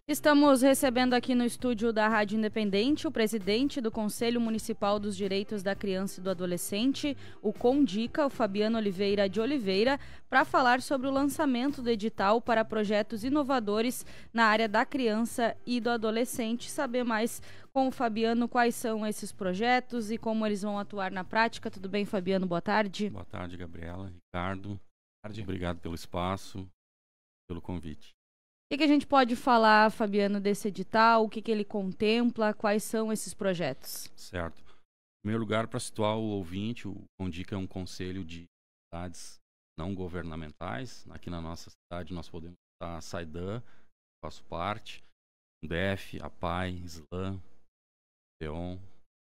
Estamos recebendo aqui no estúdio da Rádio Independente o presidente do Conselho Municipal dos Direitos da Criança e do Adolescente, o CONDICA, o Fabiano Oliveira de Oliveira, para falar sobre o lançamento do edital para projetos inovadores na área da criança e do adolescente. Saber mais com o Fabiano quais são esses projetos e como eles vão atuar na prática. Tudo bem, Fabiano? Boa tarde. Boa tarde, Gabriela, Ricardo. Boa tarde. Obrigado pelo espaço, pelo convite. O que a gente pode falar, Fabiano, desse edital? O que ele contempla? Quais são esses projetos? Certo. Em primeiro lugar, para situar o ouvinte, o CONDICA é um conselho de entidades não governamentais. Aqui na nossa cidade nós podemos estar a Saidan, faço parte, UDEF, APAI, SLAM, PEON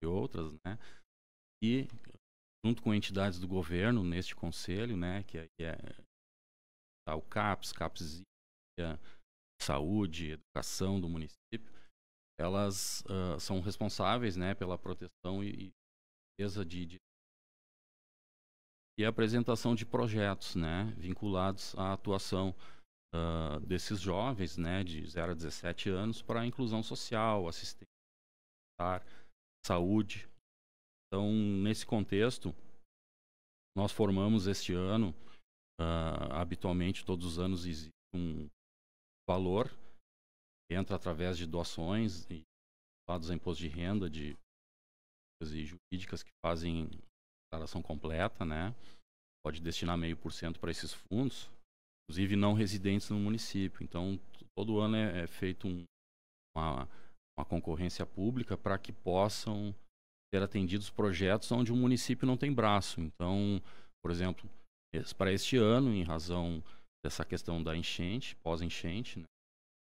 e outras, né? E junto com entidades do governo neste conselho, né, que é o CAPS, Saúde, Educação do município, elas são responsáveis, né, pela proteção e defesa e apresentação de projetos, né, vinculados à atuação desses jovens, né, de 0 a 17 anos para a inclusão social, assistência, saúde. Então, nesse contexto, nós formamos este ano, habitualmente todos os anos existe um valor que entra através de doações e dados a imposto de renda de e jurídicas que fazem declaração completa, né? Pode destinar 0,5% para esses fundos, inclusive não residentes no município. Então, todo ano é feito uma concorrência pública para que possam ser atendidos projetos onde o município não tem braço. Então, por exemplo, para este ano, em razão dessa questão da enchente, pós-enchente, né,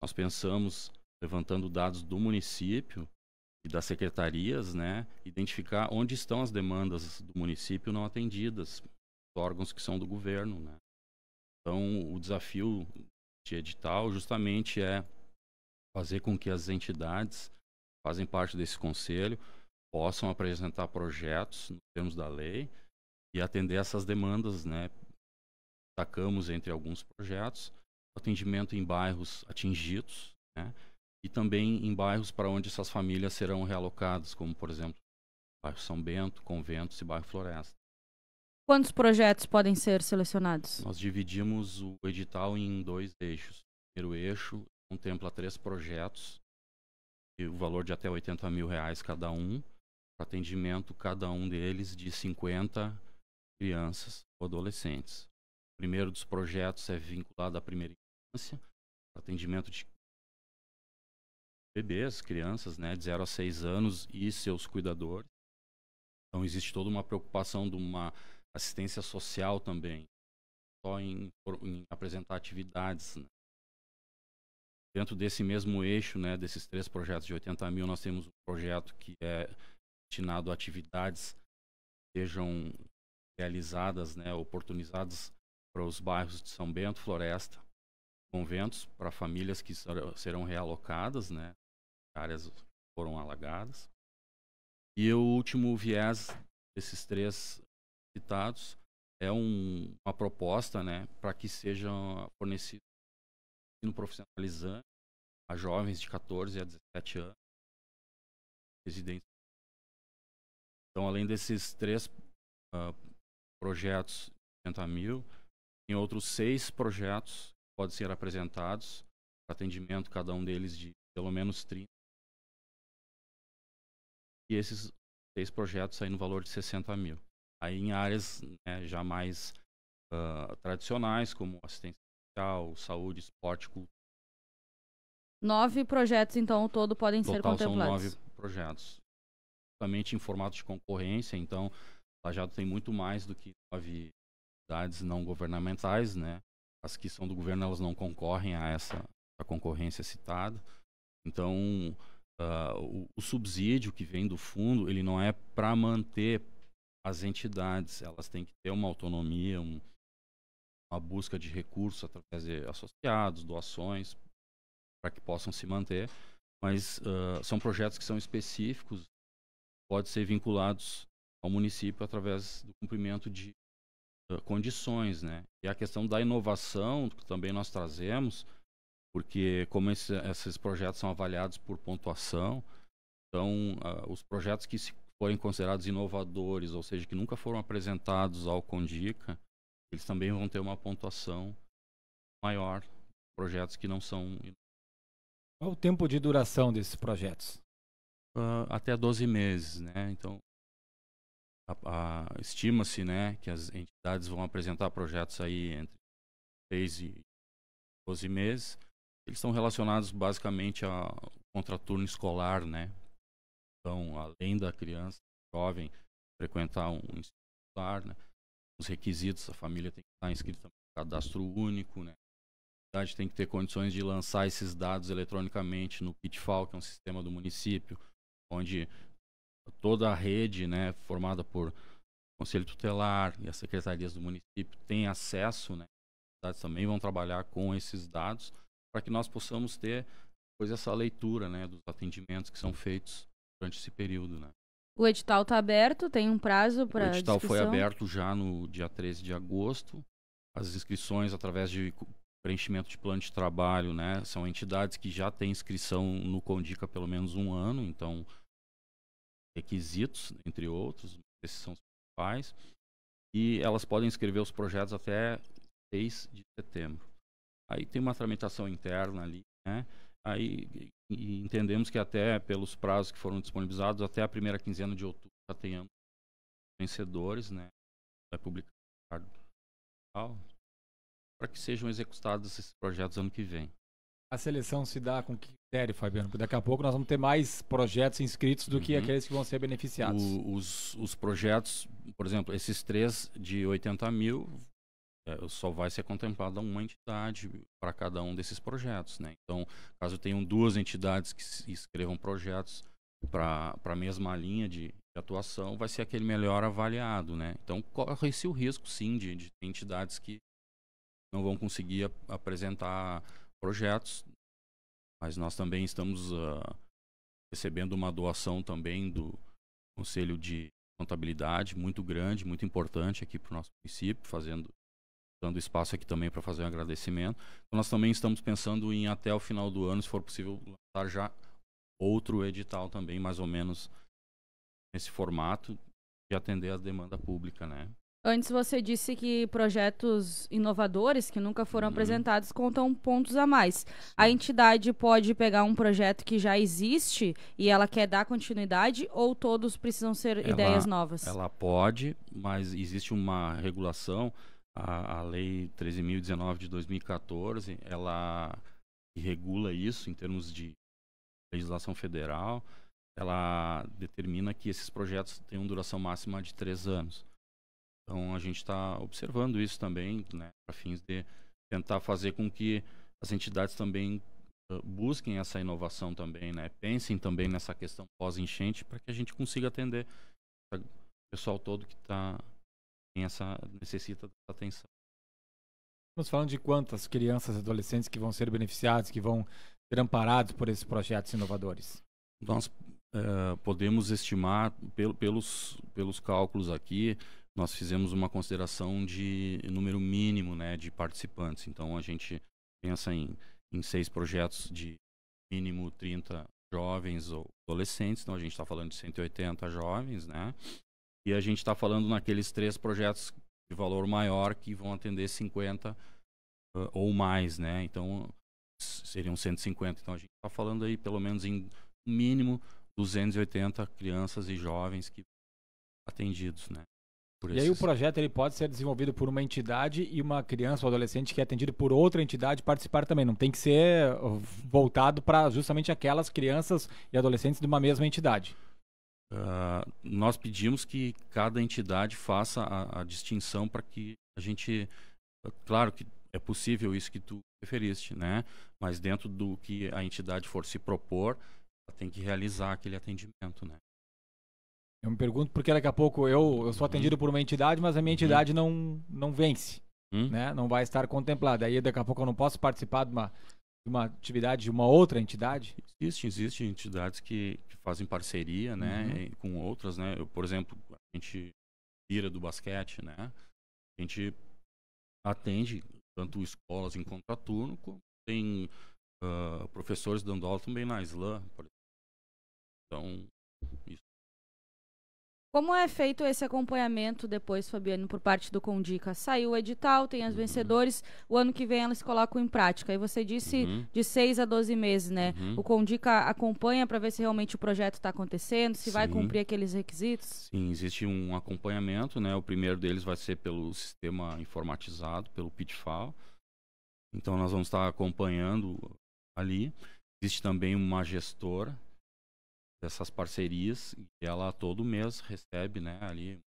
nós pensamos, levantando dados do município e das secretarias, né, identificar onde estão as demandas do município não atendidas, órgãos que são do governo, né. Então, o desafio de edital justamente é fazer com que as entidades que fazem parte desse conselho possam apresentar projetos nos termos da lei e atender essas demandas, né. Destacamos entre alguns projetos o atendimento em bairros atingidos, né, e também em bairros para onde essas famílias serão realocadas, como, por exemplo, bairro São Bento, Conventos e bairro Floresta. Quantos projetos podem ser selecionados? Nós dividimos o edital em 2 eixos. O primeiro eixo contempla 3 projetos, e o valor de até R$80 mil cada um, para atendimento cada um deles de 50 crianças ou adolescentes. O primeiro dos projetos é vinculado à primeira infância, atendimento de bebês, crianças, né, de 0 a 6 anos e seus cuidadores. Então existe toda uma preocupação de uma assistência social também, só em apresentar atividades, né. Dentro desse mesmo eixo, né, desses 3 projetos de 80 mil, nós temos um projeto que é destinado a atividades que sejam realizadas, né, oportunizadas para os bairros de São Bento, Floresta, Conventos, para famílias que serão realocadas, né, áreas que foram alagadas. E o último viés desses 3 citados é uma proposta, né, para que sejam fornecidos ensino profissionalizante a jovens de 14 a 17 anos residentes. Então, além desses 3 projetos de 80 mil, tem outros 6 projetos que podem ser apresentados para atendimento, cada um deles de pelo menos 30. E esses 6 projetos saem no valor de 60 mil. Aí em áreas, né, já mais tradicionais, como assistência social, saúde, esporte, cultura. 9 projetos, então, ao todo podem ser Total contemplados. são 9 projetos. Justamente em formato de concorrência, então, Lajeado tem muito mais do que 9 entidades não governamentais, né? As que são do governo, elas não concorrem a essa concorrência citada. Então, o subsídio que vem do fundo, ele não é para manter as entidades, elas têm que ter uma autonomia, uma busca de recursos através de associados, doações, para que possam se manter. Mas são projetos que são específicos, podem ser vinculados ao município através do cumprimento de condições, né? E a questão da inovação, que também nós trazemos, porque como esses projetos são avaliados por pontuação, então os projetos que forem considerados inovadores, ou seja, que nunca foram apresentados ao Condica, eles também vão ter uma pontuação maior, projetos que não são... Qual o tempo de duração desses projetos? Até 12 meses, né? Então, estima-se, né, que as entidades vão apresentar projetos aí entre 6 e 12 meses. Eles estão relacionados basicamente ao contraturno escolar, né? Então, além da criança, jovem, frequentar um ensino escolar, né? Os requisitos, a família tem que estar inscrita no cadastro único, né? A cidade tem que ter condições de lançar esses dados eletronicamente no PITFAL, que é um sistema do município, onde toda a rede, né, formada por Conselho Tutelar e as secretarias do município tem acesso, né? As cidades também vão trabalhar com esses dados para que nós possamos ter depois essa leitura, né, dos atendimentos que são feitos durante esse período, né? O edital está aberto, tem um prazo para inscrição? O edital foi inscrição? aberto já no dia 13 de agosto. As inscrições através de preenchimento de plano de trabalho, né? São entidades que já têm inscrição no Condica há pelo menos um ano, então requisitos, entre outros, esses são os principais, e elas podem inscrever os projetos até 6 de setembro. Aí tem uma tramitação interna ali, né? Aí entendemos que até pelos prazos que foram disponibilizados, até a primeira quinzena de outubro já tenhamos vencedores, né? Vai publicar para que sejam executados esses projetos ano que vem. A seleção se dá com que critério, Fabiano? Porque daqui a pouco nós vamos ter mais projetos inscritos do que aqueles que vão ser beneficiados. Os projetos, por exemplo, esses 3 de 80 mil, só vai ser contemplada uma entidade para cada um desses projetos, né? Então, caso tenham 2 entidades que escrevam projetos para a mesma linha de atuação, vai ser aquele melhor avaliado, né? Então, corre-se o risco, sim, de ter entidades que não vão conseguir apresentar projetos, mas nós também estamos recebendo uma doação também do Conselho de Contabilidade muito grande, muito importante aqui para o nosso município, dando espaço aqui também para fazer um agradecimento. Então, nós também estamos pensando em, até o final do ano, se for possível, lançar já outro edital também, mais ou menos nesse formato, de atender a demanda pública, né? Antes você disse que projetos inovadores que nunca foram apresentados contam pontos a mais. Sim. A entidade pode pegar um projeto que já existe e ela quer dar continuidade, ou todos precisam ser ideias novas? Ela pode, mas existe uma regulação, a Lei 13.019 de 2014, ela regula isso em termos de legislação federal. Ela determina que esses projetos tenham duração máxima de 3 anos. Então, a gente está observando isso também, né, para fins de tentar fazer com que as entidades também busquem essa inovação também, né, pensem também nessa questão pós-enchente, para que a gente consiga atender o pessoal todo que necessita dessa atenção. Estamos falando de quantas crianças e adolescentes que vão ser beneficiados, que vão ser amparados por esses projetos inovadores? Nós podemos estimar, pelos cálculos aqui, nós fizemos uma consideração de número mínimo, né, de participantes. Então, a gente pensa em 6 projetos de mínimo 30 jovens ou adolescentes. Então, a gente está falando de 180 jovens, né? E a gente está falando naqueles 3 projetos de valor maior que vão atender 50 ou mais, né? Então, seriam 150. Então, a gente está falando aí, pelo menos, em mínimo 280 crianças e jovens que atendidos, né? E aí o projeto ele pode ser desenvolvido por uma entidade e uma criança ou adolescente que é atendido por outra entidade participar também. Não tem que ser voltado para justamente aquelas crianças e adolescentes de uma mesma entidade. Nós pedimos que cada entidade faça a distinção para que a gente... Claro que é possível isso que tu referiste, né? Mas dentro do que a entidade for se propor, ela tem que realizar aquele atendimento, né? Eu me pergunto porque daqui a pouco eu sou atendido por uma entidade, mas a minha entidade não vence, né? Não vai estar contemplada. Aí daqui a pouco eu não posso participar de uma atividade de uma outra entidade? Existem entidades que fazem parceria, né, com outras, né? Por exemplo, a gente vira do basquete, né? A gente atende tanto escolas em contraturno, como tem professores dando aula também na SLAM, por exemplo. Então, isso. Como é feito esse acompanhamento depois, Fabiano, por parte do Condica? Saiu o edital, tem as vencedores, o ano que vem elas se colocam em prática. E você disse de 6 a 12 meses, né? O Condica acompanha para ver se realmente o projeto está acontecendo, se vai cumprir aqueles requisitos? Sim, existe um acompanhamento, né? O primeiro deles vai ser pelo sistema informatizado, pelo PITFAL. Então, nós vamos estar acompanhando ali. Existe também uma gestora dessas parcerias, e ela todo mês recebe, né, ali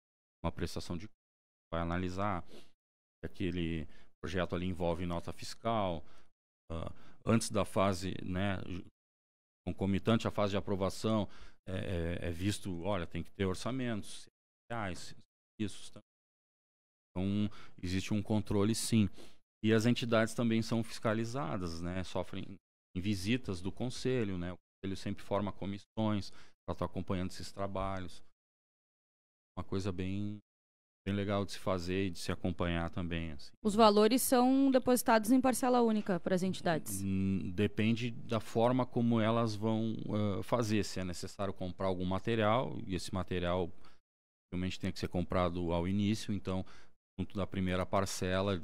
uma prestação de contas, vai analisar se aquele projeto ali envolve nota fiscal, antes da fase, né, concomitante à fase de aprovação, é visto, olha, tem que ter orçamentos, isso. Então, existe um controle, sim. E as entidades também são fiscalizadas, né, sofrem visitas do conselho, né, ele sempre forma comissões para estar acompanhando esses trabalhos. Uma coisa bem legal de se fazer e de se acompanhar também. Assim. Os valores são depositados em parcela única para as entidades? Depende da forma como elas vão fazer. Se é necessário comprar algum material, e esse material realmente tem que ser comprado ao início, então, junto da primeira parcela em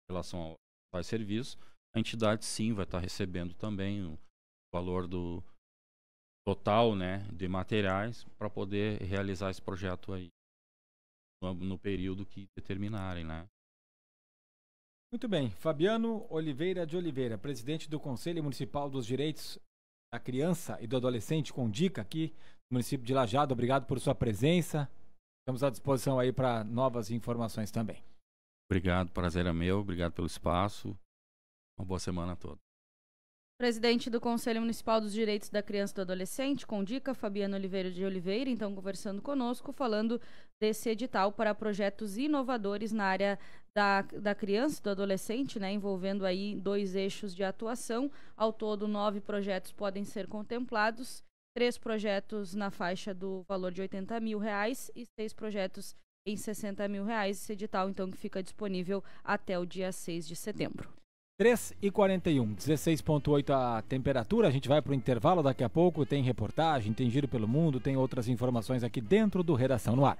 relação ao serviço, a entidade sim vai estar recebendo também o valor do total, né, de materiais para poder realizar esse projeto aí no período que determinarem, né? Muito bem. Fabiano Oliveira de Oliveira, presidente do Conselho Municipal dos Direitos da Criança e do Adolescente, Condica, aqui no município de Lajeado. Obrigado por sua presença. Estamos à disposição aí para novas informações também. Obrigado, prazer é meu. Obrigado pelo espaço. Uma boa semana a todos. Presidente do Conselho Municipal dos Direitos da Criança e do Adolescente, Condica, Fabiano Oliveira de Oliveira, então conversando conosco, falando desse edital para projetos inovadores na área da criança e do adolescente, né, envolvendo aí 2 eixos de atuação. Ao todo, 9 projetos podem ser contemplados, 3 projetos na faixa do valor de R$80 mil e 6 projetos em R$60 mil. Esse edital, então, que fica disponível até o dia 6 de setembro. 3h41, 16,8 a temperatura. A gente vai para o intervalo daqui a pouco. Tem reportagem, tem giro pelo mundo, tem outras informações aqui dentro do Redação no Ar.